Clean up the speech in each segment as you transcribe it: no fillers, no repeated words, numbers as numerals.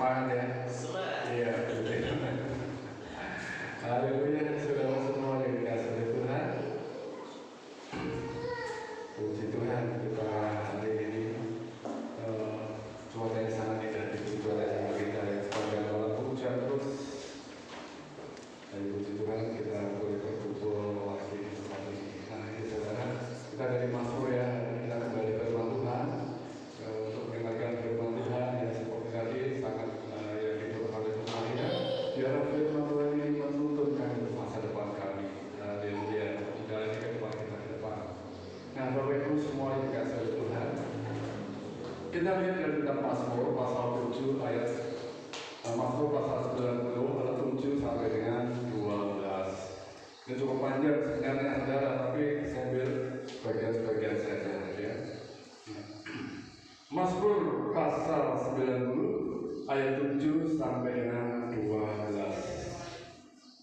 semangat ya. Iya, haleluya, saudara semua yang dikasihi oleh Tuhan. Puji Tuhan, kita hari ini cuaca yang sangat indah di cuaca yang kita yang sepanjang malam hujan terus. Dan puji Tuhan kita boleh berkumpul lagi di tempat ini. Nah ini saudara, kita dari Mazmur ya, kita kembali ke firman Tuhan untuk mendengarkan firman Tuhan yang seperti tadi sangat yang dibutuhkan oleh Tuhan ya. Biarlah firman Tuhan ini menuntun kami untuk masa depan kami. Haleluya, menjalani kehidupan kita ke depan. Nah Bapak Ibu semua yang dikasihi oleh Tuhan, kita lihat dari kitab Mazmur pasal 7 ayat Mazmur pasal 90 ayat 7 sampai dengan 12. Ini cukup panjang sebenarnya saudara, tapi saya ambil sebagian-sebagian saja ya. Mazmur pasal 90 ayat 7 sampai dengan 12.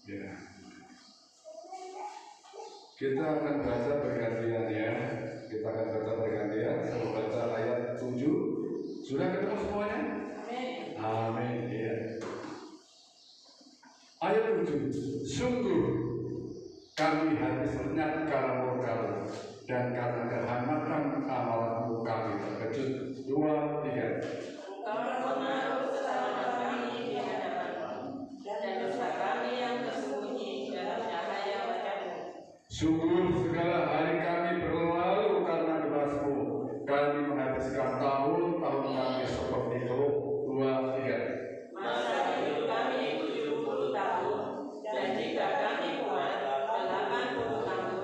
Ya. Kita akan baca bergantian ya. Kita akan baca bergantian. Saya baca ayat 7. Sudah ketemu semuanya? Amin. Amin ya. Ayat 7. Sungguh kami habis lenyap karena murka-Mu, dan karena kehangatan amalan-Mu kami terkejut. 2, 3. Engkau menaruh kesalahan kami di hadapan-Mu, dan dosa kami yang tersembunyi dalam cahaya wajah-Mu. Sungguh segala hari kami berlalu karena gelas-Mu. Kami menghabiskan tahun-tahun kami seperti teluk. 2, 3. Masa hidup kami 70 tahun, dan jika kami kuat 80 tahun,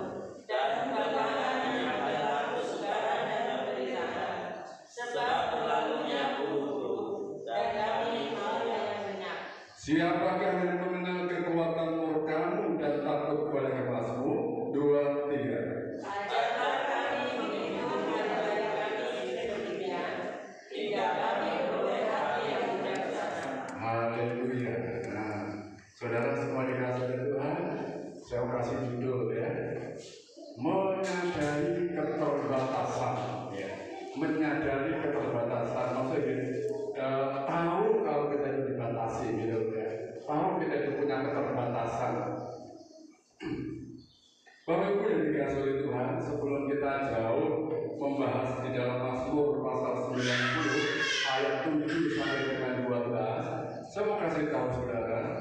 dan belakangan adalah kesukaran dan penderitaan, sebab berlalunya buru-buru, dan kami mau yang lenyap. Siapakah yang mengenal kekuatan murka-Mu dan takut kepada gelas-Mu? 2, 3. Ajarlah kami menghitung hari-hari kami sedemikian, hingga kami beroleh hati yang bijaksana. Haleluya. Nah, saudara semua dikasihi oleh Tuhan, saya kasih judul ya, menyadari keterbatasan. Ya, menyadari keterbatasan. Maksudnya tahu kalau kita itu dibatasi gitu ya. Tahu kita itu punya keterbatasan. Bapak Ibu yang dikasihi oleh Tuhan, sebelum kita jauh membahas di dalam Mazmur pasal 90 ayat 7 sampai dengan 12, saya mau kasih tahu saudara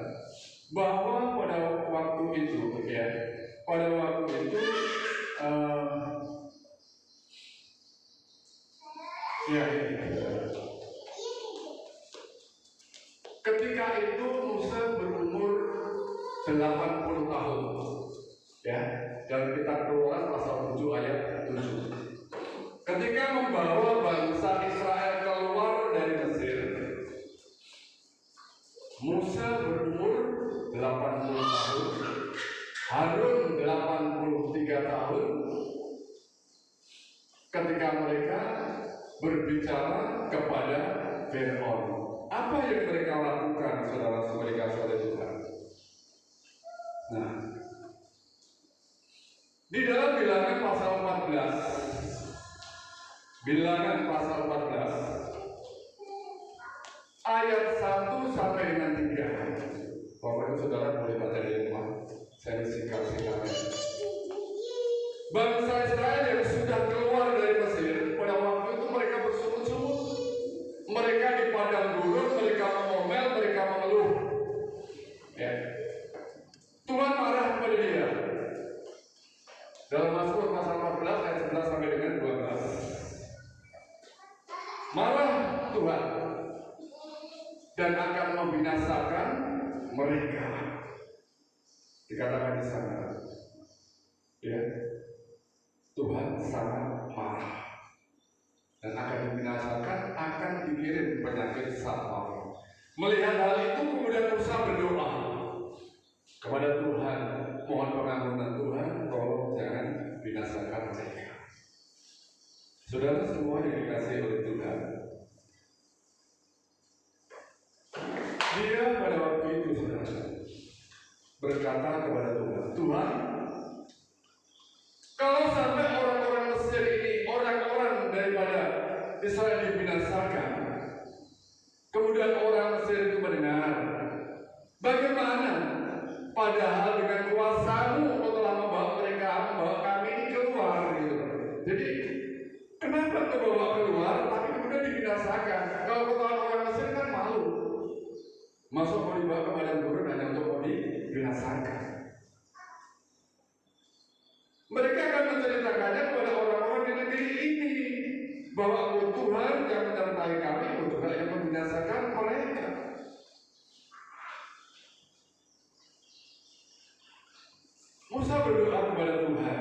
bahwa pada waktu itu ya, ketika itu Musa berumur 80 tahun ya, dalam kitab Keluaran pasal 7 ayat 7. Ketika membawa bangsa Israel keluar dari Mesir, Musa berumur 80 tahun, Harun 83 tahun. Ketika mereka berbicara kepada Fir'aun, apa yang mereka lakukan, saudara semua dikasihi oleh Tuhan? Nah, di dalam Bilangan pasal 14 ayat 1 sampai dengan 3. Bapak Ibu Saudara boleh baca di rumah. Saya singkat-singkatnya. Bangsa Israel yang sudah keluar dari Mesir, pada waktu itu mereka bersungut-sungut. Mereka di padang gurun, mereka mengomel, mereka mengeluh. Ya. Tuhan marah kepada dia. Dalam Mazmur pasal 14 ayat 11 sampai dengan 12. Marah Tuhan dan akan membinasakan mereka. Dikatakan di sana, ya, Tuhan sangat marah dan akan membinasakan, akan dikirim penyakit sampar. Melihat hal itu kemudian Musa berdoa kepada Tuhan, mohon pengampunan Tuhan, tolong jangan binasakan mereka. Saudara semua yang dikasihi oleh Tuhan, dia pada waktu itu saudara berkata kepada Tuhan, Tuhan, kalau sampai orang-orang Mesir ini, orang-orang daripada Israel dibinasakan, kemudian orang Mesir padahal dengan kuasamu engkau telah membawa kami ini keluar gitu. Jadi kenapa engkau bawa keluar tapi kemudian dibinasakan? Kalau ketahuan orang Mesir kan malu. Masuk mau dibawa ke padang gurun hanya untuk mau dibinasakan. Mereka akan menceritakannya kepada orang-orang di negeri ini bahwa Tuhan yang menyertai kami, Tuhan yang membinasakan mereka. Musa berdoa kepada Tuhan,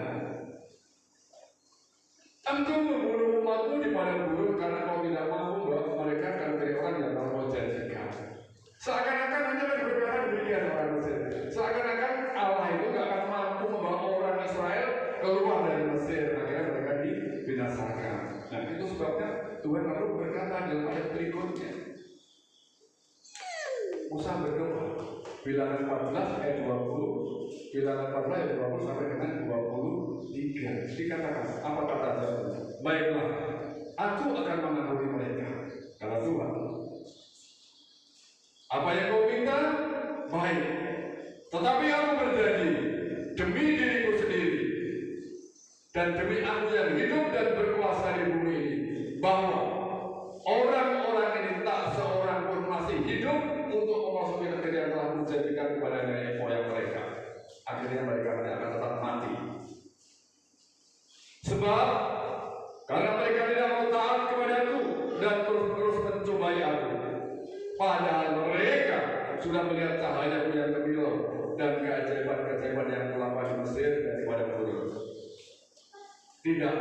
Engkau membunuh umatmu di padang gurun karena kau tidak mampu membawa mereka ke negeri orang yang kau janjikan. Seakan-akan hanya berkata demikian orang Mesir. Seakan-akan Allah itu gak akan mampu membawa orang Israel keluar dari Mesir. Akhirnya mereka dibinasakan. Nah itu sebabnya Tuhan lalu berkata dalam ayat berikutnya. Musa berdoa. Bilangan 14 ayat 20. Bilangan 14 ayat 20 sampai dengan 23. Dikatakan apa kata Tuhan? Baiklah, aku akan mengampuni mereka. Kata Tuhan. Apa yang kau minta? Baik. Tetapi aku berjanji demi diriku sendiri dan demi aku yang hidup dan berkuasa di bumi ini, bahwa orang-orang ini tak seorang pun masih hidup untuk memasuki negeri yang telah menjadikan kepada nenek moyang mereka. Akhirnya mereka akan tetap mati. Sebab karena mereka tidak mau taat kepadaku dan terus-terus mencobai aku. Padahal mereka sudah melihat cahayaku yang gemilang dan keajaiban-keajaiban yang kulakukan di Mesir dan pada gurun. Tidak,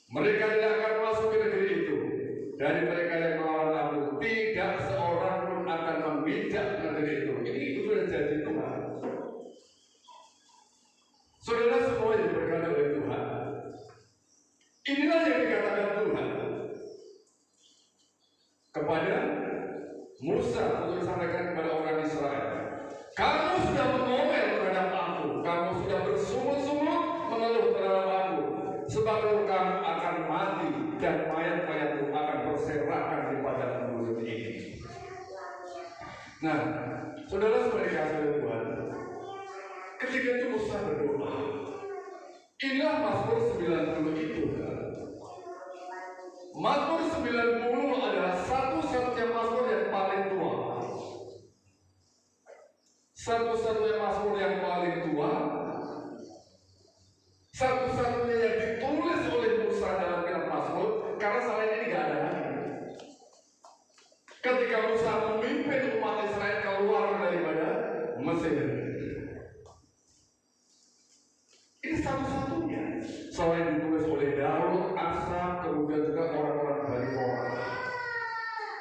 mereka tidak akan masuk ke negeri itu. Dari mereka yang melawan aku, tidak seorang pun akan memijak negeri itu. Ini sudah janji Tuhan. Saudara semua yang berkata oleh Tuhan. Inilah yang dikatakan Tuhan kepada Musa untuk disampaikan kepada orang Israel. Kamu sudah mengomel terhadap aku, kamu sudah bersungut-sungut mengeluh terhadap aku, sebab kamu akan mati dan mayat-mayatmu akan berserakan di padang gurun ini. Nah, saudara dikasihi Tuhan, ketika itu Musa berdoa, inilah Mazmur 90 itu. Mazmur 90 adalah satu-satunya Mazmur yang paling tua. Satu-satunya Mazmur yang paling tua. Satu-satunya yang ditulis oleh Musa dalam kitab Mazmur, karena selain ini tidak ada lagi. Ketika Musa memimpin umat Israel keluar daripada Mesir. Ini satu-satunya. Selain ditulis oleh Daud, Asaf, kemudian juga orang-orang Bani Korah.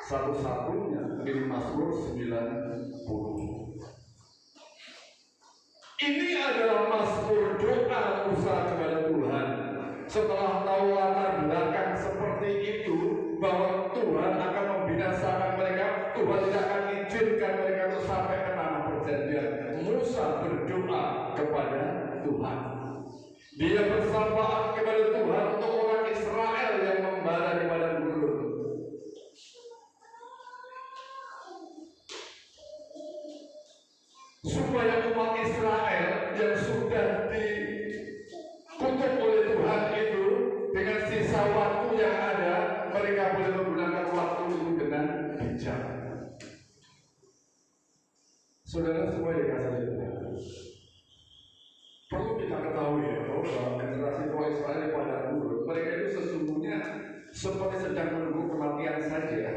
Satu-satunya ini Mazmur 90. Ini adalah Mazmur doa Musa kepada Tuhan. Setelah tahu latar belakang seperti itu, bahwa Tuhan akan membinasakan mereka, Tuhan tidak akan izinkan mereka untuk sampai ke tanah perjanjian. Musa berdoa kepada Tuhan. Dia bersamaan kepada Tuhan untuk orang Israel yang membara di padang gurun. Supaya umat Israel yang sudah dikutuk oleh Tuhan itu dengan sisa waktu yang ada, mereka boleh menggunakan waktu itu dengan bijak. Saudara semua dikasihi Tuhan. Perlu kita ketahui ya, bahwa generasi tua Israel di padang gurun, mereka itu sesungguhnya seperti sedang menunggu kematian saja.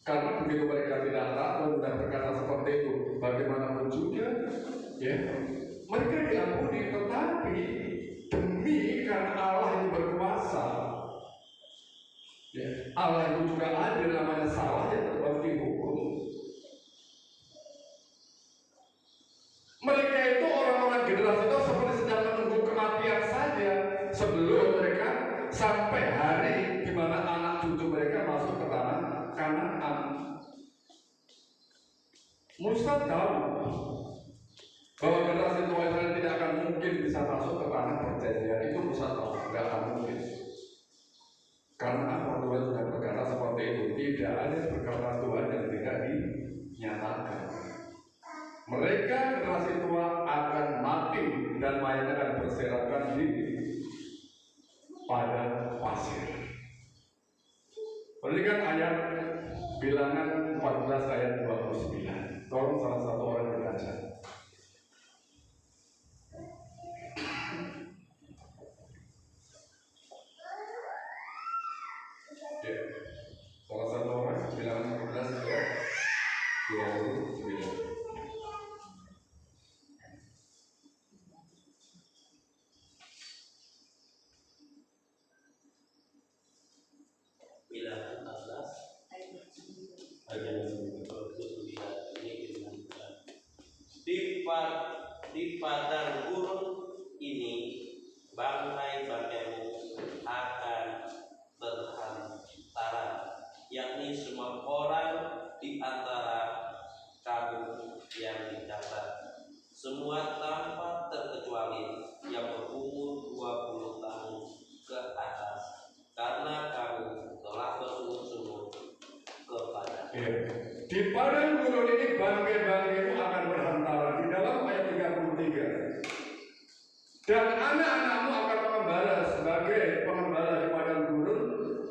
Karena begitu mereka tidak tahu dan berkata seperti itu, bagaimanapun juga, ya, mereka diampuni, tetapi demi karena Allah yang berkuasa, ya, Allah itu juga adil, namanya salah yang tetap dihukum. Mereka itu orang-orang generasi itu seperti sedang menunggu kematian saja sebelum mereka sampai hari di mana anak cucu mereka masuk ke tanah Kanaan. Musa tahu bahwa generasi tua Israel tidak akan mungkin bisa masuk ke tanah perjanjian. Itu Musa tahu, tidak akan mungkin. Karena apa? Tuhan sudah berkata seperti itu. Tidak ada perkataan Tuhan yang tidak dinyatakan. Mereka generasi tua akan mati dan mayatnya akan berserakan di pada pasir. Perhatikan ayat Bilangan 14 ayat 29. Tolong salah satu orang membaca. Ya. Salah satu orang Bilangan 14 ayat 29. Bilangan 14 ayat 29 ini disebutkan, di padang gurun ini bangkai-bangkaimu akan berhantaran, yakni semua orang di antara kamu yang dicatat, semua tanpa terkecuali yang berumur 20 tahun ke atas, karena kamu telah bersungguh-sungguh kepada. Di padang gurun ini bangkai-bangkaimu akan berhantaran. Di dalam ayat 33. Dan anak-anakmu akan mengembala sebagai pengembala di padang gurun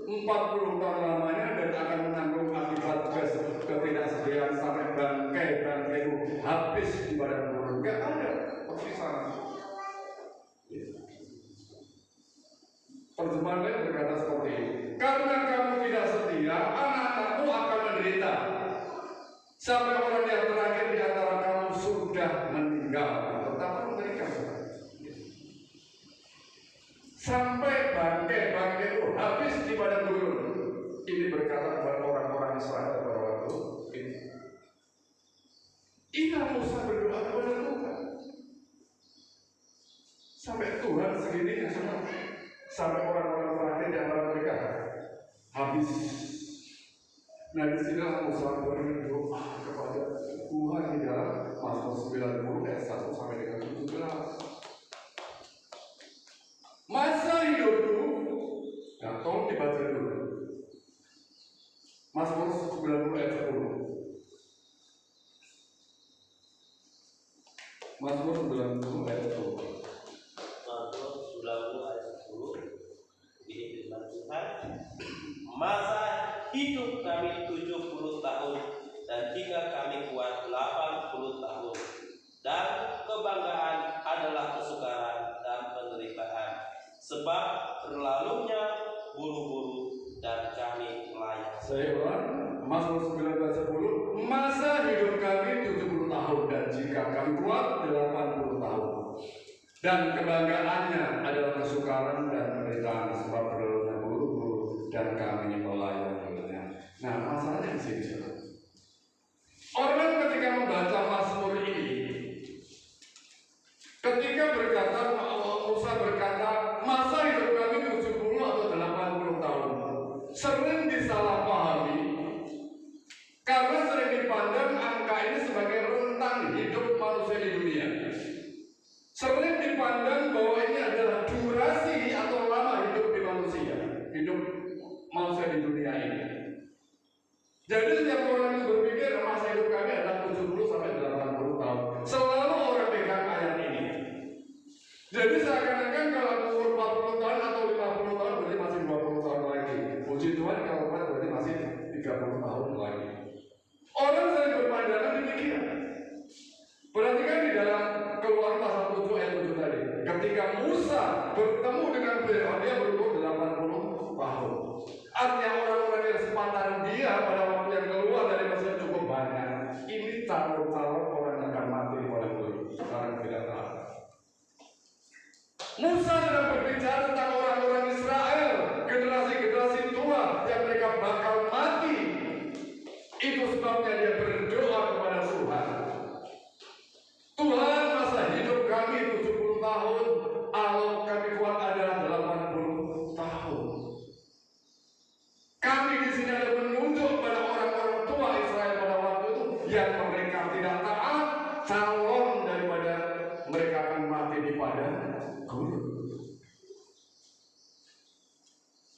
40 tahun lamanya, dan akan menanggung akibat ketidaksediaan sampai bangkai-bangkaimu habis di padang gurun. Gak ada persisahan. Terjemahan lain berkata seperti ini: karena kamu tidak setia, anak-anakmu akan menderita sampai orang yang terakhir di antara kamu sudah meninggal. Tetap mereka sampai bangkai-bangkai itu habis di padang gurun. Ini berkata kepada orang-orang Israel pada waktu ini. Ingat Musa berdoa kepada Tuhan sampai Tuhan segininya semua, sampai orang-orang terakhir di antara mereka habis. Nah, di sini Musa berdoa kepada Tuhan di dalam Mazmur 90 ayat 1 sampai dengan 17. Masa hidupku, nah tolong dibaca dulu. Mazmur 90 ayat 10. Mazmur 90 ayat 10. Mazmur 90 ayat 10. Ini firman Tuhan. Masa hidup kami 70 tahun, dan jika kami kuat 80 tahun, dan kebanggaan adalah kesukaran dan penderitaan, sebab berlalunya buru-buru dan kami melayang. Saya ulang, Mazmur 19:10. Masa hidup kami 70 tahun, dan jika kami kuat 80 tahun, dan kebanggaannya adalah kesukaran dan penderitaan, sebab berlalunya buru-buru dan kami melayang. Nah, masalahnya di sini. Orang ketika membaca Mazmur ini, ketika berkata, Musa berkata, masa hidup kami 70 atau 80 tahun, sering disalahpahami karena sering dipandang angka ini sebagai rentang hidup manusia di dunia. Sering dipandang bahwa ini adalah durasi atau lama hidup di manusia, hidup manusia di dunia ini. Jadi setiap orang itu berpikir masa hidup kami adalah 70 sampai 80 tahun. Selalu orang pegang ayat ini. Jadi seakan-akan kalau umur 40 tahun atau 50 tahun berarti masih 20 tahun lagi. Puji Tuhan kalau kuat berarti masih 30 tahun lagi. Orang sering berpandangan demikian. Perhatikan di dalam Keluaran pasal 7 ayat 7 tadi. Ketika Musa bertemu dengan beliau, dia berumur 80 tahun. Artinya orang-orang yang sepantaran dia pada waktu yang keluar dari Mesir cukup banyak. Ini calon-calon orang yang akan mati di padang gurun. Sekarang tidak tahu. Musa sedang berbicara tentang orang-orang Israel, generasi-generasi tua yang mereka bakal mati. Itu sebabnya dia berdoa kepada Tuhan. Tuhan, masa hidup kami 70 tahun, kalau kami kuat adalah 80 tahun. Kami di sini ada menunjuk pada orang-orang tua Israel pada waktu itu yang mereka tidak taat, calon daripada mereka akan mati di padang gurun.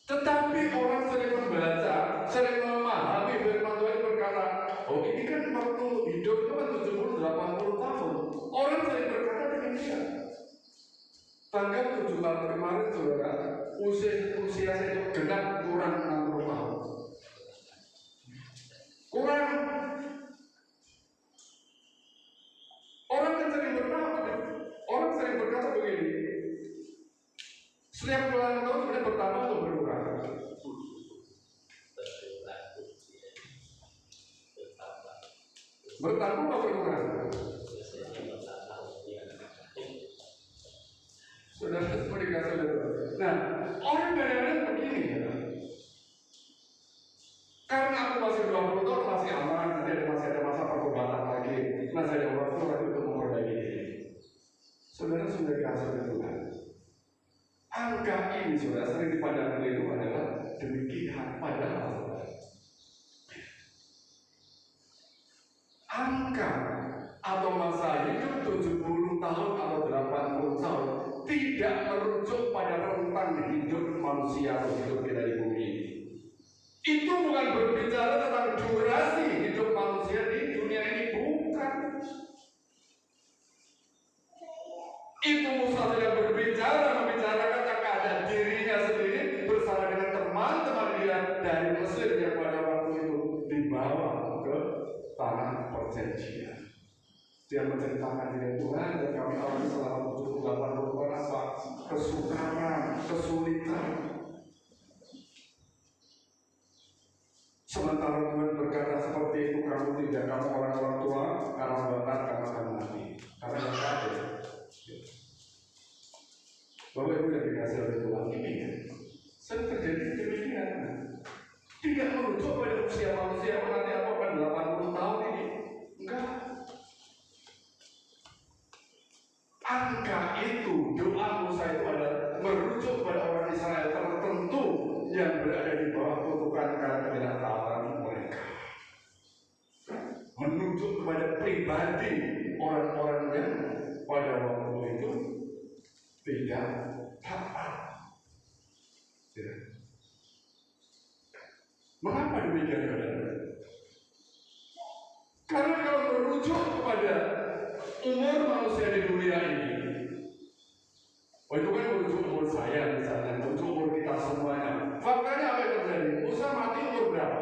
Tetapi orang sering membaca, sering memahami firman Tuhan berkata berkata, oh ini kan waktu hidup itu kan 70-80 tahun. Orang sering berkata demikian. Tanggal 7 Maret kemarin, saudara, usia saya itu genap kurang 60 tahun. Kurang. Orang kan sering berkata begini. Setiap ulang tahun sebenarnya bertambah atau berkurang? Bertambah atau berkurang? Saudara seperti kata saudara. Nah, orang kadang-kadang begini ya. Karena aku masih 20 tahun masih aman, nanti masih ada masa pertobatan lagi, masih ada waktu lagi untuk memperbaiki diri. Saudara sudah dikasih oleh Tuhan. Angka ini saudara sering dipandang itu adalah demikian, padahal angka atau masa hidup 70 tahun atau 80 tahun tidak merujuk pada rentang hidup manusia atau hidup kita di bumi ini. Itu bukan berbicara tentang durasi hidup manusia di dunia ini, bukan. Itu Musa tidak membicarakan keadaan dirinya sendiri bersama dengan teman-teman dia dari Mesir yang pada waktu itu dibawa ke tanah perjanjian. Dia menceritakan diri Tuhan dan kami alami selama 70-80 tahun apa? Kesukaran, kesulitan. Sementara Tuhan berkata seperti itu, kamu tidak, kamu orang tua, karena bakat kamu akan mati. Karena yang ada. Bapak Ibu yang dikasih oleh Tuhan ini ya, sering terjadi demikian. Tidak merujuk pada usia manusia nanti apa kan 80 tahun ini. Enggak. Angka itu, doa Musa itu adalah merujuk pada orang Israel tertentu yang berada di bawah kutukan karena ketidaktaatan mereka. Menunjuk kepada pribadi orang-orang yang pada waktu itu tidak taat. Ya. Mengapa demikian, saudara? Karena kalau merujuk kepada umur manusia di dunia ini, oh itu kan merujuk umur saya misalnya, merujuk umur kita semuanya. Faktanya apa yang terjadi? Musa mati umur berapa?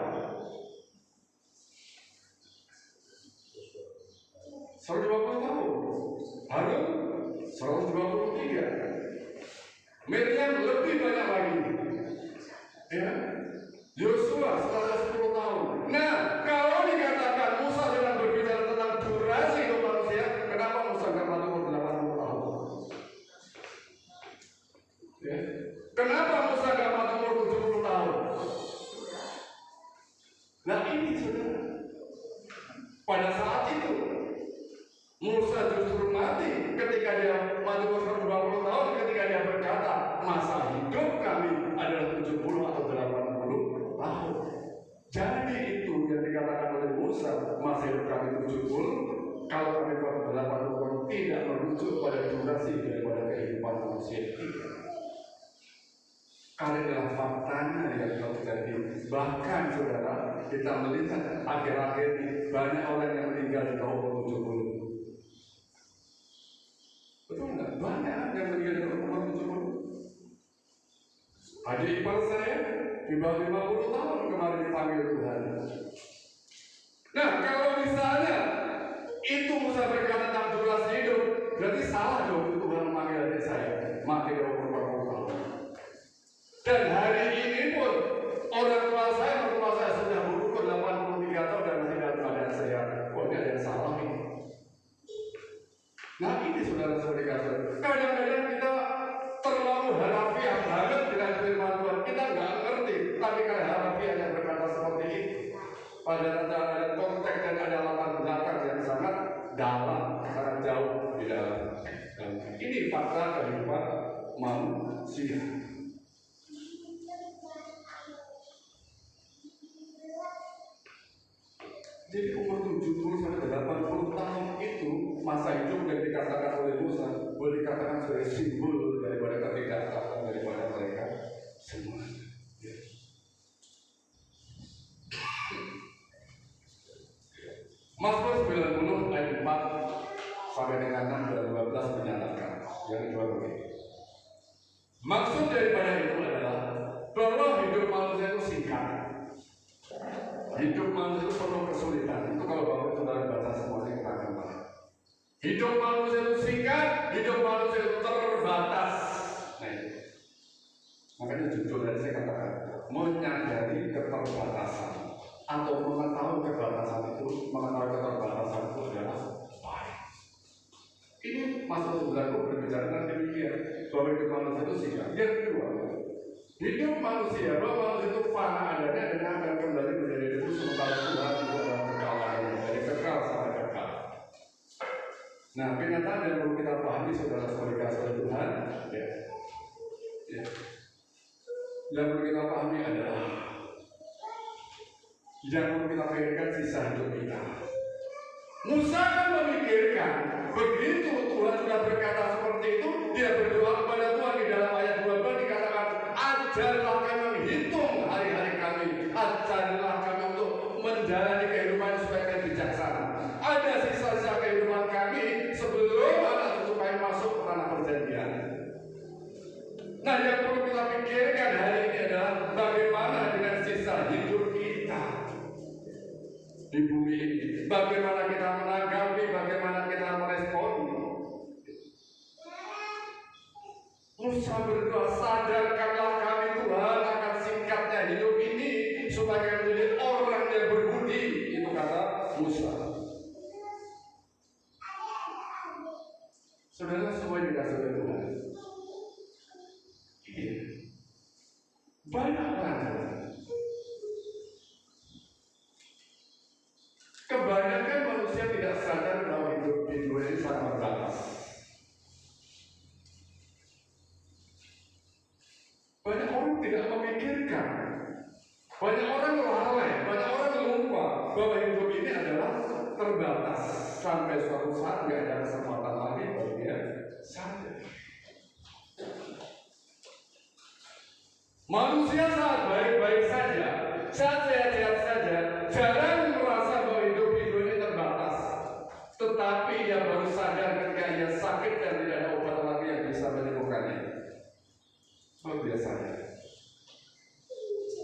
120 tahun. Harun 123. Miriam lebih banyak lagi. Ya. Yosua 110 tahun. Nah, kalau dikatakan Musa sedang berbicara tentang durasi hidup manusia, kenapa Musa nggak mati umur 80 tahun? Ya. Kenapa Musa nggak mati umur 70 tahun? Nah ini saudara, pada saat itu Musa justru mati ketika dia mati umur 120 tahun, ketika dia berkata masa hidup kami adalah 70 atau 80 tahun. Jadi itu yang dikatakan oleh Musa, masa hidup kami 70, kalau kami buat 80 tahun tidak merujuk pada durasi daripada kehidupan manusia itu. Kali adalah faktanya yang terjadi. Bahkan saudara, kita melihat akhir-akhir banyak orang yang meninggal di tahun 70. Betul nggak? Banyak yang meninggal di tahun 70. Adik ipar saya di bawah 50 tahun kemarin dipanggil Tuhan. Nah, kalau misalnya itu Musa berkata tentang durasi hidup, berarti salah dong Tuhan memanggil adik saya mati di umur 40 tahun. Dan hari ini pun orang tua saya, mertua saya sudah berumur 83 tahun dan masih dalam keadaan sehat. Pokoknya ada yang salah ini. Nah ini saudara-saudara, kadang-kadang kita terlalu harafiah banget dengan firman Tuhan. Kita nggak ngerti, tapi kalau harafiah yang berkata seperti itu, padahal ada konteks dan ada latar belakang yang sangat dalam, sangat jauh di dalam. Ini fakta kehidupan manusia. Jadi umur 70 sampai 80 tahun itu masa hidup yang dikatakan oleh Musa boleh dikatakan sebagai simbol daripada ketidaktaatan daripada mereka semua. Ya. Mazmur 90 ayat 4 sampai dengan 6 dan 12 menyatakan yang kedua begini. Maksud daripada itu adalah bahwa hidup manusia itu singkat. Hidup manusia itu penuh kesulitan. Itu kalau Bapak Saudara baca semuanya kita akan paham. Hidup manusia itu singkat, hidup manusia itu terbatas. Nah itu. Makanya judul dari saya katakan menyadari keterbatasan atau mengetahui keterbatasan itu adalah baik. Ini masuk berlaku berbicara tentang demikian bahwa hidup manusia itu singkat. Yang kedua, hidup manusia bahwa manusia itu fana adanya dan akan kembali menjadi itu sementara Tuhan itu adalah kekal dari kekal sampai kekal. Nah, kenyataan yang perlu kita pahami saudara-saudari kasih Tuhan, ya. Yang perlu kita pahami adalah yang perlu kita pikirkan sisa hidup kita. Musa kan memikirkan begitu Tuhan sudah berkata seperti itu, dia berdoa kepada Tuhan di dalam ayat 12 dikatakan, ajarlah kami menghitung hari-hari kami, ajarlah kami untuk menjalani kehidupan supaya kami bijaksana. Ada sisa-sisa kehidupan kami sebelum anak cucu kami masuk ke tanah perjanjian. Nah, yang perlu kita pikirkan hari ini adalah bagaimana dengan sisa hidup kita di bumi ini. Bagaimana kita menanggapi, bagaimana kita merespon. Musa berdoa, sadarkanlah kami Tuhan akan singkatnya hidup ini supaya menjadi orang yang berbudi. Itu kata Musa. Saudara semua dikasih oleh Tuhan. Banyak orang kebanyakan manusia tidak sadar bahwa hidup ini sangat terbatas. Banyak orang tidak memikirkan, banyak orang lalai, banyak orang lupa bahwa hidup ini adalah terbatas sampai suatu saat nggak ada kesempatan lagi bagi dia sadar. Manusia saat baik-baik saja, saat sehat-sehat saja, jarang merasa bahwa hidup ini terbatas. Tetapi ia baru sadar ketika ia sakit dan tidak ada obat lagi yang bisa menyembuhkannya. Baru dia sadar.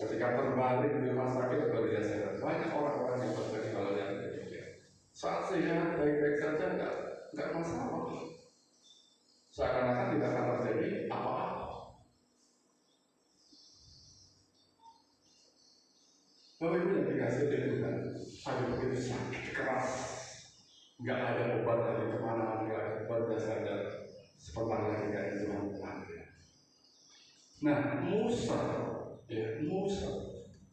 Ketika terbalik di rumah sakit baru dia sadar. Banyak orang-orang yang terjadi kalau yang demikian. Saat sehat baik-baik saja nggak masalah. Seakan-akan tidak akan terjadi apa-apa. Bapak Ibu yang dikasih oleh Tuhan, ada begitu sakit keras, nggak ada obat lagi kemana-mana, nggak ada obat dasar dan seperti lagi dari Tuhan. Nah, Musa,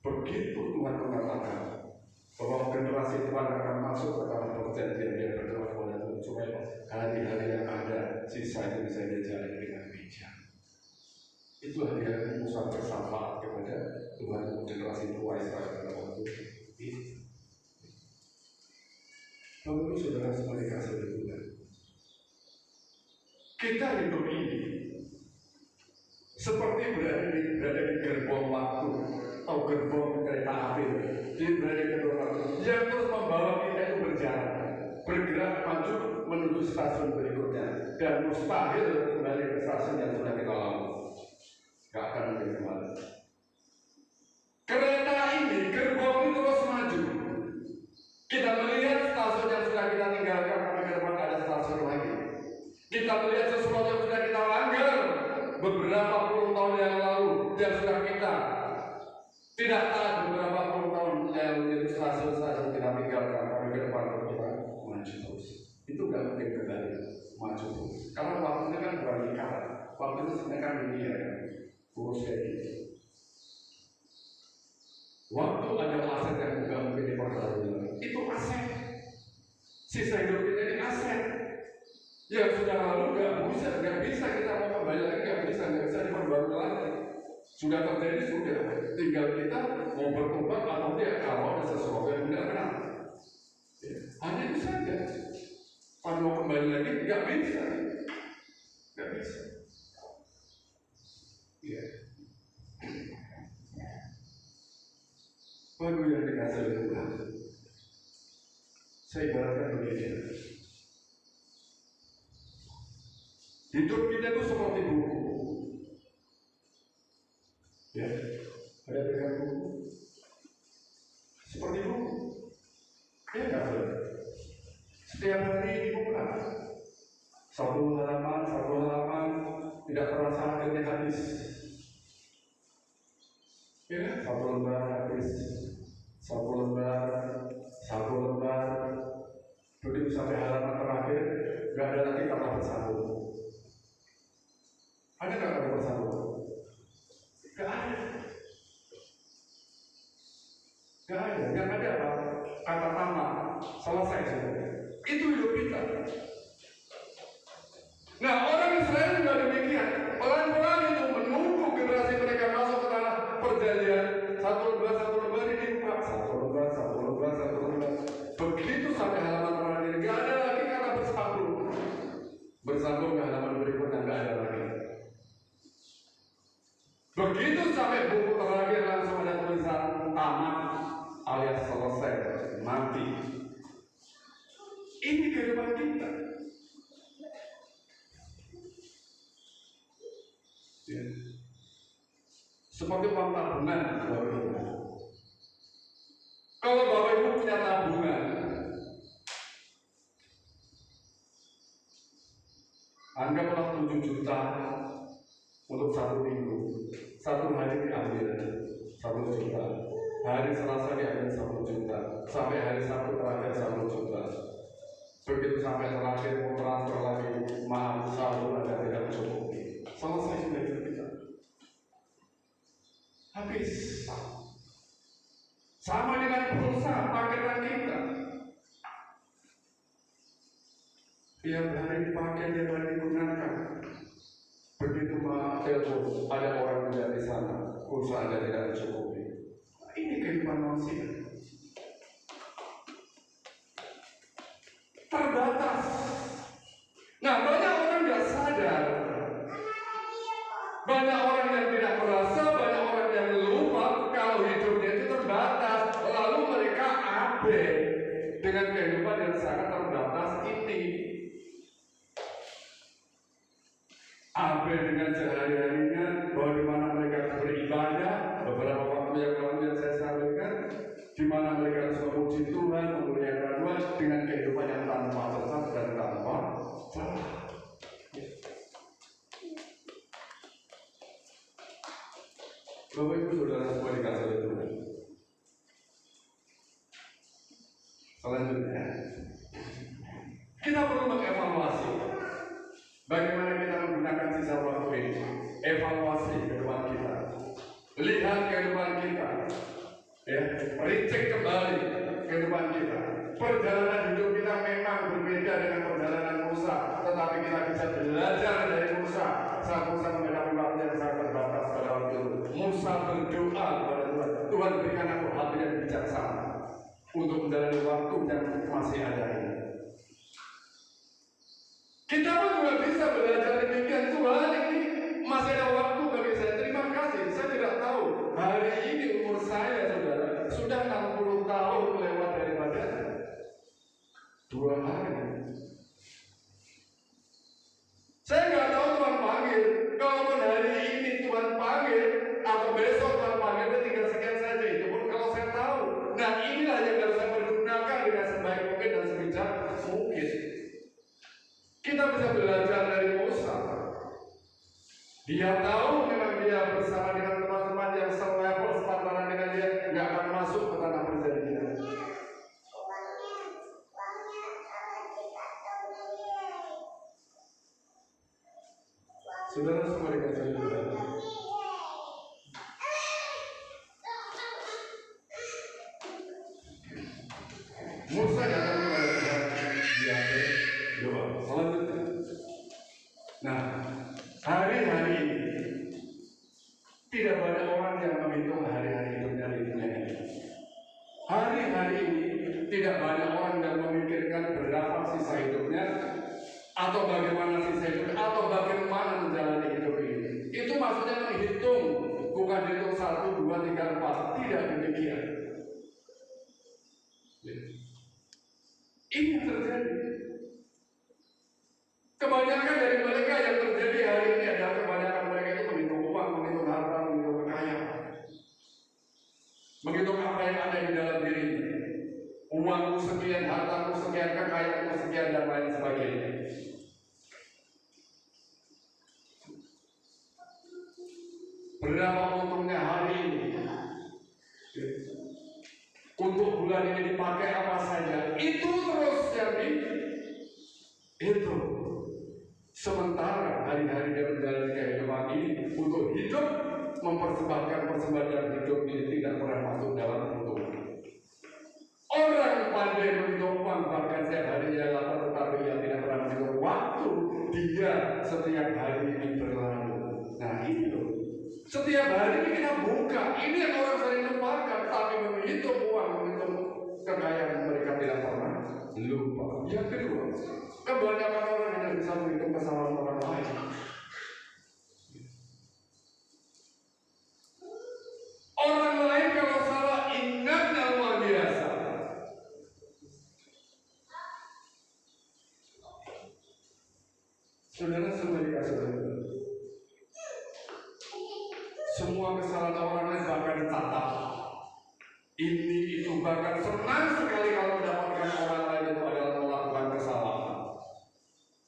begitu Tuhan mengatakan bahwa generasi Tuhan akan masuk ke tanah perjanjian, dia berdoa kepada Tuhan supaya hari-hari yang ada sisa itu bisa dijalani dengan bijak. Itu hari-hari Musa bersyafaat kepada Tuhan untuk generasi tua Israel pada waktu itu. Bapak Ibu Saudara semua dikasih oleh Tuhan. Kita hidup ini seperti berada di gerbong waktu atau gerbong kereta api. Dia berada di gerbong waktu yang terus membawa kita itu berjalan, bergerak maju menuju stasiun berikutnya dan mustahil kembali ke stasiun yang sudah kita lalui. Gak akan mungkin kembali. Kereta ini, gerbong ini terus maju. Kita melihat stasiun yang sudah kita tinggalkan, karena ke depan ada stasiun lagi. Kita melihat sesuatu yang sudah kita langgar beberapa puluh tahun yang lalu, yang sudah kita tidak taat beberapa puluh tahun yang lalu, itu stasiun-stasiun kita tinggalkan, karena ke depan kita maju terus. Itu gak mungkin kembali maju terus. Karena waktunya kan bukan lingkaran, waktu itu sebenarnya kan linear kan. Urus kayak gitu. Waktu ada aset yang nggak mungkin diperbarui, itu aset. Sisa hidup kita ini aset. Yang sudah lalu nggak bisa kita mau kembali lagi, nggak bisa diperbarui lagi. Sudah terjadi sudah. Tinggal kita mau bertobat atau tidak kalau ada sesuatu yang tidak benar. Ya, hanya itu saja. Kalau mau kembali lagi nggak bisa. Ya. Baru yang dikasih oleh Tuhan. Saya ibaratkan begini. Hidup kita itu seperti buku. Ya, ada pegang buku. Seperti buku. Ya enggak ada. Setiap hari dibuka. Satu halaman, tidak terasa akhirnya habis. Ya, satu lembar habis. Satu lembar. Begitu sampai halaman terakhir, nggak ada lagi kata bersambung. Ada nggak kata bersambung? Nggak ada. Yang ada apa? Kata tamat, selesai sudah. Itu hidup kita. Nah, orang Israel juga demikian. Pelan-pelan itu menunggu generasi mereka masuk ke tanah perjanjian. Satu lembar ini dibuka. Satu lembar. Begitu sampai halaman terakhir, nggak ada lagi kata bersambung ke halaman berikutnya, nggak ada lagi. Begitu sampai buku terakhir langsung ada tulisan tamat alias selesai, mati. Ini kehidupan kita. Ya. Seperti uang tabungan, Bapak Ibu. Kalau Bapak Ibu punya tabungan, anggaplah 7 juta untuk 1 minggu. 1 hari diambil 1 juta. Hari Selasa diambil 1 juta. Sampai hari Sabtu terakhir 1 juta. Begitu sampai terakhir mau transfer lagi, maaf saldo ada tidak mencukupi. Selesai sudah hidup kita. Habis. Sama dengan pulsa paketan kita. Tiap hari dipakai, tiap hari digunakan. Begitu telepon, ada orang menjadi di sana, pulsa Anda tidak mencukupi. Nah, ini kehidupan manusia. Terbatas. Nah, banyak orang tidak sadar. Banyak orang yang tidak merasa, banyak orang yang lupa kalau hidupnya itu terbatas. Lalu mereka abai dengan kehidupan yang sangat terbatas ini. Abai dengan sehari-harinya, bagaimana mereka beribadah. Beberapa waktu yang lalu yang saya sampaikan, di mana mereka harus memuji Tuhan, memuliakan Tuhan dengan kehidupan yang tanpa sesat dan tanpa salah. Bapak Ibu Saudara semua dikasih oleh Tuhan. Selanjutnya, kita perlu mengevaluasi bagaimana kita menggunakan sisa waktu ini. Evaluasi kehidupan kita. Lihat kehidupan kita. Ya, recek kembali kehidupan kita. Perjalanan hidup kita memang berbeda dengan perjalanan Musa, tetapi kita bisa belajar dari Musa. Saat Musa menghadapi waktu yang sangat terbatas pada waktu itu, Musa berdoa kepada Tuhan, Tuhan berikan aku hati yang bijaksana untuk menjalani waktu yang masih ada ini. Kita pun juga bisa belajar demikian. Tuhan, ini masih ada waktu bagi saya. Terima kasih. Saya tidak tahu hari ini umur saya, saudara, sudah 60 tahun lewat daripada 2 hari. Saya nggak tahu Tuhan panggil. Kalaupun hari ini Tuhan panggil atau besok Tuhan panggil, tinggal sekian saja. Itu pun kalau saya tahu. Nah, inilah yang harus saya pergunakan dengan sebaik mungkin dan sebijak mungkin. Kita bisa belajar dari Musa. Dia tahu memang dia bersama dengan teman-teman yang selevel sepantaran dengan dia nggak akan masuk ke tanah perjanjian. Saudara semua dikasih Tuhan. Musa datang kepada Tuhan, dia berdoa. Selanjutnya, nah, hari-hari ini tidak banyak orang yang menghitung hari-hari hidupnya di dunia ini. Hari-hari ini tidak banyak orang yang memikirkan berapa sisa hidupnya, atau bagaimana sisa hidupnya, atau bagaimana menjalani hidup ini. Itu maksudnya menghitung, bukan hitung 1, 2, 3, 4. Tidak demikian. Ini yang terjadi. Kebanyakan dari mereka yang terjadi hari ini adalah kebanyakan mereka itu menghitung uang, menghitung harta, menghitung kekayaan, menghitung apa yang ada di dalam dirinya. Uangku sekian, hartaku sekian, kekayaanku sekian, dan lain sebagainya. Berapa untungnya hari ini? Untuk bulan ini dipakai apa saja? Itu terus yang itu. Sementara hari-hari dia menjalani kehidupan ini untuk hidup, mempersembahkan persembahan hidup ini tidak pernah masuk dalam hitungan. Orang pandai menghitung uang, bahkan setiap hari dia lapar, tetapi dia tidak pernah menghitung waktu dia setiap hari ini berlalu. Nah ini loh, setiap hari ini kita buka, ini yang orang sering lupakan, tapi menghitung uang, menghitung kekayaan mereka tidak pernah lupa. Yang kedua, kebanyakan orang tidak bisa menghitung kesalahan orang lain. Orang lain kalau salah ingatnya luar biasa. Saudara semua dikasih Tuhan. Semua kesalahan orang lain bahkan dicatat. Ini itu bahkan senang sekali kalau mendapatkan orang lain itu adalah melakukan kesalahan.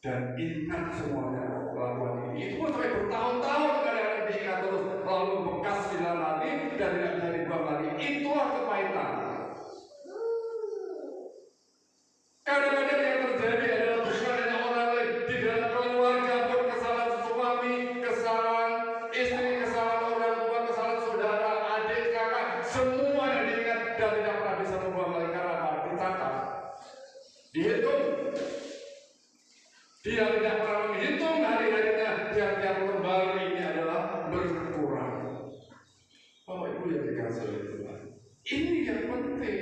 Dan ingat semuanya kelakuan ini. Itu pun sampai bertahun-tahun kadang-kadang diingat terus, lalu bekas di dalam hati dan tidak bisa dibuang lagi. Itulah kepahitan. Kadang-kadang yang terjadi adalah bukan hanya orang lain, di dalam keluarga pun kesalahan suami, kesalahan istri, kesalahan orang tua, kesalahan saudara, adik, kakak, semua yang diingat dan tidak pernah bisa membuang lagi karena apa? Dicatat, dihitung. Dia tidak pernah menghitung hari-harinya, tiap-tiap lembar ini adalah berkurang. Bapak Ibu yang dikasih oleh Tuhan, ini yang penting.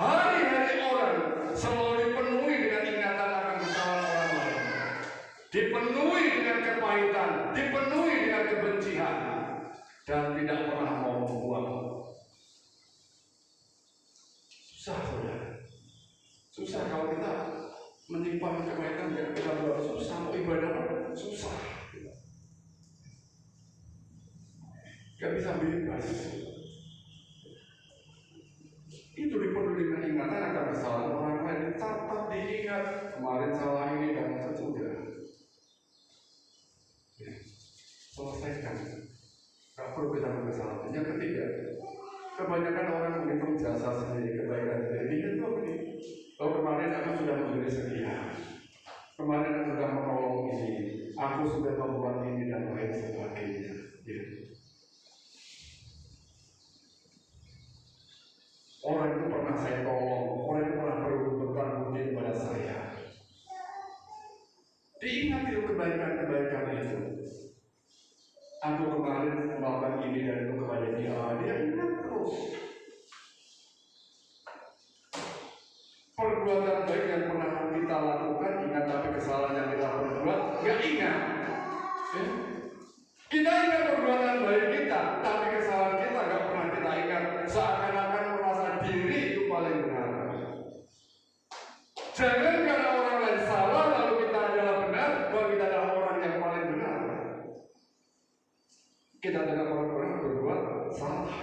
Hari-hari orang selalu dipenuhi dengan ingatan akan kesalahan orang lain, dipenuhi dengan kepahitan, dipenuhi dengan kebencian, dan tidak pernah mau membuang. Susah, saudara. Susah kalau kita menyimpan kepahitan yang kita buat. Susah, mau ibadah susah. Gak bisa bebas. Itu dipenuhi dengan ingatan akan kesalahan orang lain, dicatat, diingat. Kemarin salah ini dan sudah. Ya. Selesaikan. Gak perlu kita berkesalahan. Yang ketiga, kebanyakan orang menghitung jasa sendiri, kebaikan sendiri. Itu begini. Oh, kemarin aku sudah memberi sekian. Kemarin aku sudah menolong ini. Aku sudah membuat ini dan lain sebagainya. Ya. Orang itu pernah saya tolong, orang itu pernah berbuat budi kepada saya. Diingat itu kebaikan-kebaikan itu. Aku kemarin melakukan ini dan itu kepada dia ingat terus. Perbuatan baik yang pernah kita lakukan ingat, tapi kesalahan yang kita perbuat nggak ingat. Kita ingat perbuatan baik kita, tapi kesalahan kita nggak pernah kita ingat. Seakan-akan merasa diri itu paling benar. Jangan karena orang lain salah lalu kita adalah benar, bahwa kita adalah orang yang paling benar. Kita adalah orang-orang berbuat salah.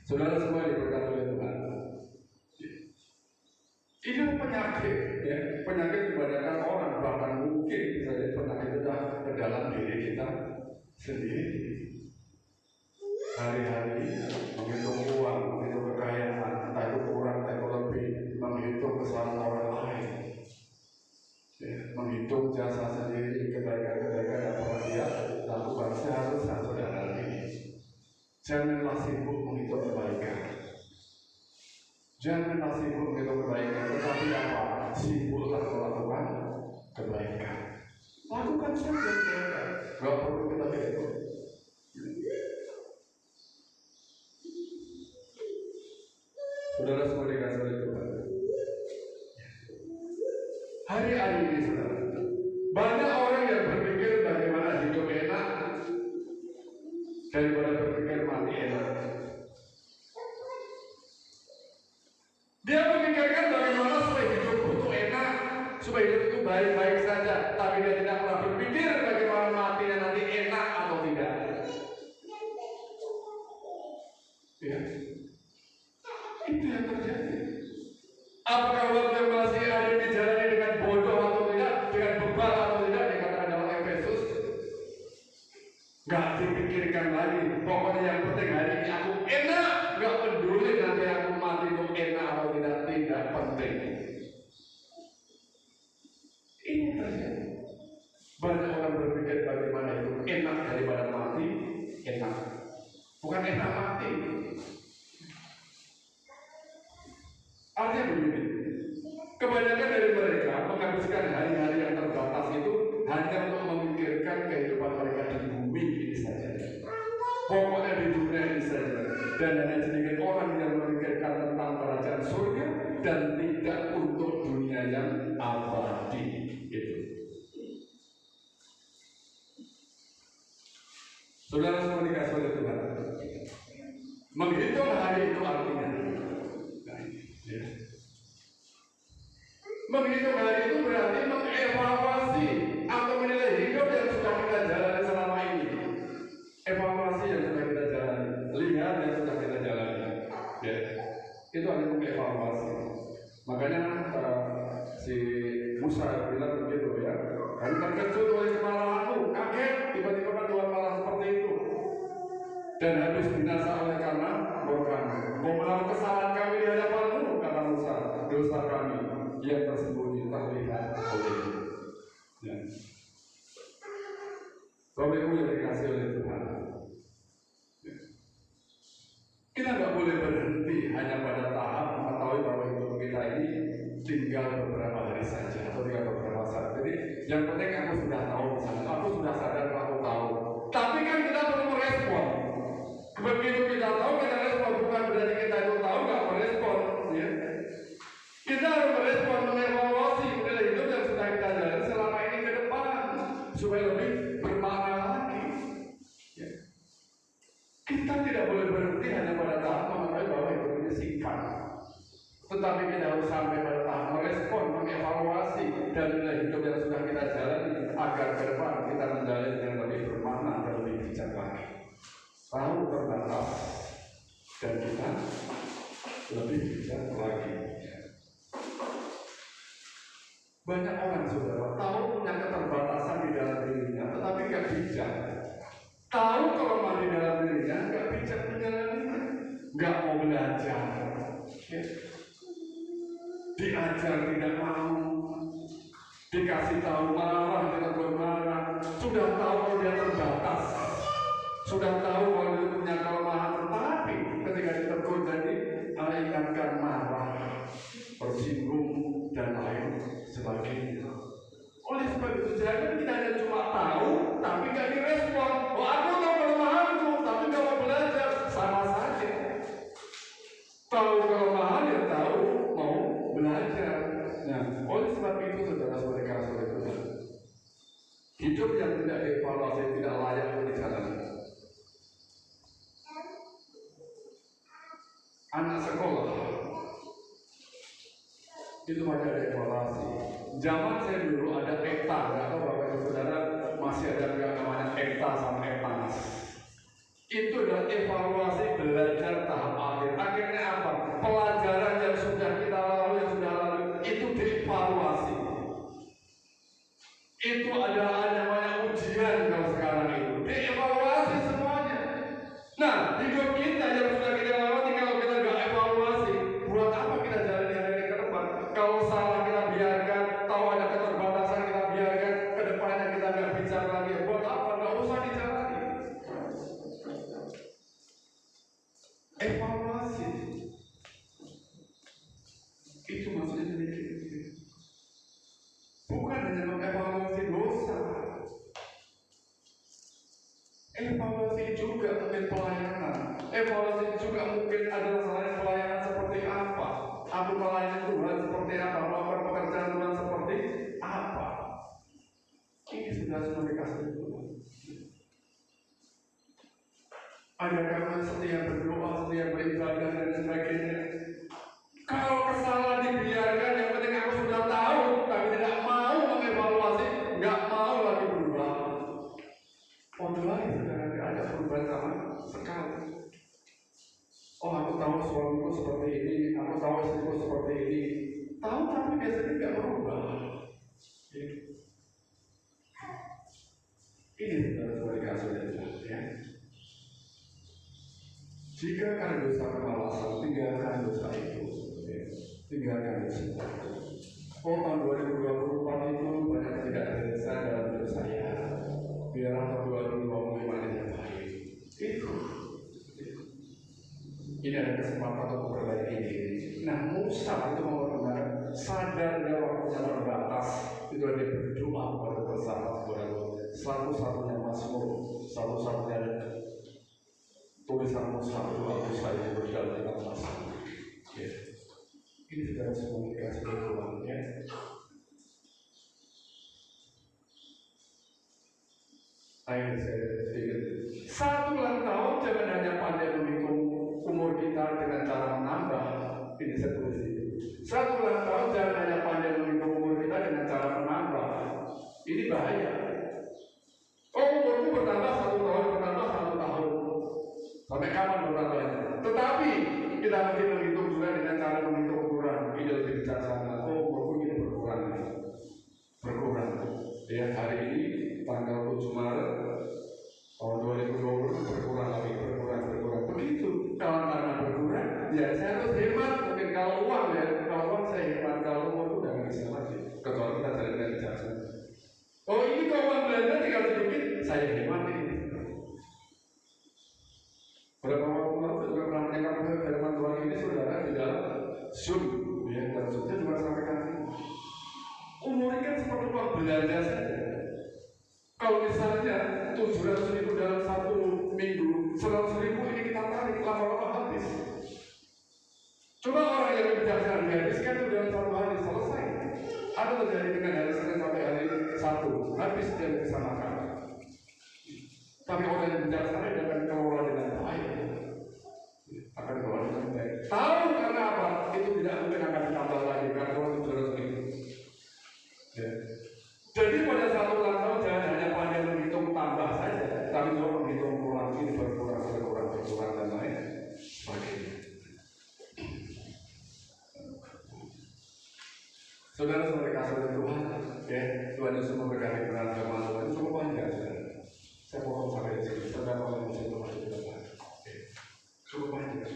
Saudara semua diberkati oleh Tuhan. Ini penyakit, ya. Penyakit kebanyakan orang, bahkan mungkin bisa jadi penyakit itu ke dalam diri kita sendiri. Hari-hari menghitung uang, menghitung kekayaan, entah itu kurang, entah itu lebih, menghitung kesalahan orang lain, ya. Menghitung jasa sendiri, kebaikan-kebaikan yang pernah dia lakukan. Seharusnya saudara ini janganlah sibuk menghitung kebaikan. Janganlah sibuk menghitung kebaikan, tetapi apa? Sibuklah melakukan kebaikan. Lakukan saja kebaikan. Gak perlu kita hitung. Saudara semua dikasih oleh Tuhan. Hari-hari ini saudara, banyak orang yang berpikir bagaimana hidup enak, daripada berpikir mati enak. Dia memikirkan bagaimana supaya hidup itu enak, supaya hidup itu baik-baik saja, tapi dia tidak pernah berpikir bagaimana matinya nanti enak atau tidak. Ya. Itu yang terjadi. Apakah waktu yang masih ada dijalani dengan bodoh atau tidak, dengan bebal atau tidak, dikatakan dalam Efesus, nggak dipikirkan lagi. Pokoknya yang penting hari ini aku enak, nggak peduli nanti aku mati itu enak atau tidak penting. Ini terjadi. Banyak orang berpikir bagaimana itu enak daripada mati enak. Bukan enak mati. Artinya begini, kebanyakan dari mereka menghabiskan hari-hari yang terbatas itu hanya untuk memikirkan kehidupan mereka di bumi ini saja. Pokoknya di dunia ini saja. Dan hanya sedikit orang yang memikirkan tentang kerajaan surga dan tidak untuk dunia yang abadi. Itu. Saudara semua dikasih oleh Tuhan. Menghitung hari itu artinya. Ya. Menghitung hari itu berarti mengevaluasi atau menilai hidup yang sudah kita jalani selama ini. Evaluasi yang sudah kita jalani, lihat yang sudah kita jalani. Ya. Itu artinya mengevaluasi. Makanya si Musa bilang begitu ya. Kami terkejut oleh kemarahanmu, kaget tiba-tiba kan Tuhan malah seperti itu. Dan habis binasa oleh karena murka-Mu. Mau melakukan kesalahan kami di hadapan-Mu, kata Musa, dosa kami yang tersembunyi terlihat oleh-Mu. Ya. Bapak-Ibu yang dikasih oleh Tuhan. Ya. Kita nggak boleh berhenti hanya pada tahap mengetahui bahwa hidup kita ini tinggal beberapa hari saja atau tinggal beberapa saat. Jadi yang penting aku sudah tahu misalnya, aku sudah sadar kalau aku tahu. Tapi kan kita perlu merespon. Begitu kita tahu kita respon, bukan berarti kita itu tahu nggak merespon. Ya. Kita harus merespon, mengevaluasi menilai hidup yang sudah kita jalani selama ini ke depan supaya lebih bermakna lagi. Ya. Kita tidak boleh berhenti hanya pada tahap mengetahui bahwa hidup ini singkat. Tetapi kita harus sampai pada tahap merespon, mengevaluasi dan nilai hidup yang sudah kita jalani agar ke depan kita menjalani yang lebih bermakna dan lebih bijak lagi. Tahu terbatas dan kita lebih bijak lagi. Banyak orang saudara tahu punya keterbatasan di dalam dirinya, tetapi nggak bijak. Tahu kelemahan di dalam dirinya, nggak bijak menjalaninya, nggak mau belajar. Ya. Diajar tidak mau, dikasih tahu marah, tidak marah. Sudah tahu kalau dia terbatas, sudah tahu kalau dia punya kelemahan, tetapi ketika ditegur jadi ingatkan marah, bersinggung dan lain sebagainya. Oleh sebab itu jangan kita hanya cuma tahu, tapi nggak direspon. Oh aku tahu kelemahanku, tapi nggak mau belajar, sama saja. Tahu kelemahan yang tahu mau belajar. Nah, oleh sebab itu saudara-saudara kasih oleh Tuhan, hidup yang tidak dievaluasi tidak layak untuk dijalani. Anak sekolah itu pada ada evaluasi. Zaman saya dulu ada ETA, nggak tahu bapak ibu saudara masih ada yang namanya ETA sama ETANAS. Itu adalah evaluasi belajar tahap akhir. Akhirnya apa? Pelajaran yang sudah kita lalui, yang sudah lalu itu dievaluasi. Itu adalah namanya ujian kalau sekarang itu dievaluasi semuanya. Nah, hidup kita yang sudah kita lalui kalau kita nggak evaluasi, buat apa kita jalani hari ini ke depan? Kalau salah kita biarkan, tahu ada keterbatasan kita biarkan, ke depannya kita nggak bicara lagi. Buat apa? Nggak usah dijalani. Evaluasi itu maksudnya sedikit. Bukan hanya mengevaluasi dosa, evaluasi juga mungkin pelayanan, evaluasi juga mungkin adalah selain pelayanan seperti apa, aku melayani Tuhan seperti apa, melakukan pekerjaan Tuhan seperti apa. Ini sudah dikasih Tuhan. ada karena setia berdoa, setia beribadah dan sebagainya. Kalau kesalahan dibiarkan, yang penting aku sudah tahu, tapi tidak mau mengevaluasi, nggak mau lagi berubah. Lagi saudara, tidak ada perubahan sama sekali. Oh, aku tahu suamiku seperti ini, aku tahu istriku seperti ini. Tahu tapi biasanya nggak berubah. Ini saudara dikasih ya. Jika kalian dosa kemalasan, tinggalkan dosa itu. Tinggalkan dosa itu. Oh, tahun 2024 itu banyak tidak dosa dalam hidup saya. Biarlah tahun 2025 yang baik. Itu. Ini ada kesempatan untuk memperbaiki diri. Nah, Musa itu mau benar sadar dia waktunya terbatas. Itu dia berdoa kepada bersahabat kepada Allah. Satu-satunya Mazmur, satu-satunya tulisan Musa doa Musa yang berjalan dengan Mazmur. Ya. Ini sudah semua dikasih Tuhan ya. Ayo saya ingat. Satu ulang tahun jangan hanya pandai menghitung umur kita dengan cara menambah. Ini saya tulis itu. Satu ulang tahun jangan hanya pandai menghitung umur kita dengan cara menambah. Ini bahaya. Oh, umurku bertambah 1 tahun, bertambah 1 tahun. Sampai kapan bertambahnya? Tetapi kita mungkin menghitung juga dengan cara menghitung ukuran. Ini lebih bijaksana. Oh, umurku ini berkurang. Ya, hari ini tanggal 7 Maret tahun 2020 berkurang lagi, berkurang. Begitu. Kalau karena berkurang, ya saya harus hemat. Mungkin kalau uang ya, kalau uang saya hemat. Kalau umur itu udah bisa lagi. Kecuali kita cari dengan bijaksana. Oh, ini kalau uang belanja tinggal sedikit, saya hemat ini. Berapa waktu lalu saya juga pernah menyampaikan firman Tuhan ini saudara di dalam Zoom, ya, dan Zoomnya juga sampaikan ini. Umur ini kan seperti uang belanja saja. Kalau misalnya 700.000 dalam 1 minggu, 100.000 ini kita tarik lama-lama habis. Coba orang yang bijaksana dihabiskan itu dalam 1 hari selesai. Ada terjadi dengan hari Senin sampai hari Sabtu, habis dia bisa makan. Tapi orang yang bijaksana dia akan kelola dengan baik. Akan kelola dengan baik. Tahu karena apa? Itu tidak mungkin akan ditambah lagi karena Tuhan 700.000. Ya. Jadi pada satu ulang tahun jangan hanya pandai menghitung tambah saja, tapi juga menghitung kurang ini berkurang dan lain sebagainya. Saudara-saudara kasih Tuhan, ya, Tuhan Yesus memberkati berkat Tuhan cukup panjang. Saya mohon sampai di sini. Saudara mau bisa masuk ke depan. Cukup panjang.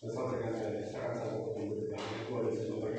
Besok dengan saya akan satu minggu depan. Tuhan Yesus memberkati.